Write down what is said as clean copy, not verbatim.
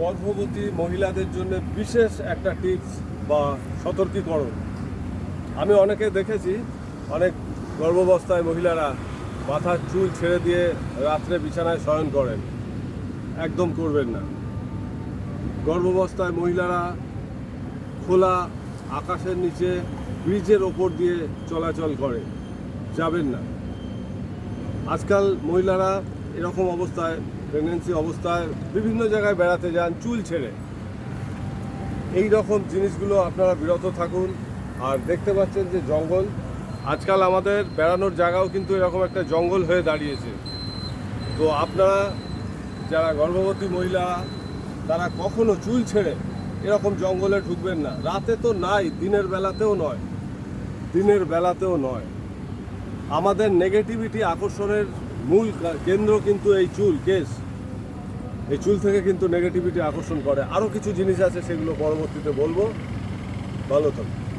গর্ভবতী মহিলাদের জন্য বিশেষ একটা টিপস বা সতর্কীকরণ। আমি অনেকে দেখেছি, অনেক গর্ভাবস্থায় মহিলারা মাথার চুল ছেড়ে দিয়ে রাত্রে বিছানায় শয়ন করেন। একদম করবেন না। গর্ভাবস্থায় মহিলারা খোলা আকাশের নিচে ব্রিজের ওপর দিয়ে চলাচল করে, যাবেন না। আজকাল মহিলারা এরকম অবস্থায়, প্রেগনেন্সি অবস্থায় বিভিন্ন জায়গায় বেড়াতে যান চুল ছেড়ে। এই রকম জিনিসগুলো আপনারা বিরত থাকুন। আর দেখতে পাচ্ছেন যে জঙ্গল, আজকাল আমাদের বেড়ানোর জায়গাও কিন্তু এরকম একটা জঙ্গল হয়ে দাঁড়িয়েছে। তো আপনারা যারা গর্ভবতী মহিলা, তারা কখনো চুল ছেড়ে এরকম জঙ্গলে ঢুকবেন না। রাতে তো নাই, দিনের বেলাতেও নয়, দিনের বেলাতেও নয়। আমাদের নেগেটিভিটি আকর্ষণের মূল কেন্দ্র কিন্তু এই চুল, কেশ। এই চুল থেকে কিন্তু নেগেটিভিটি আকর্ষণ করে। আরও কিছু জিনিস আছে, সেগুলো পরবর্তীতে বলবো। ভালো থাকুন।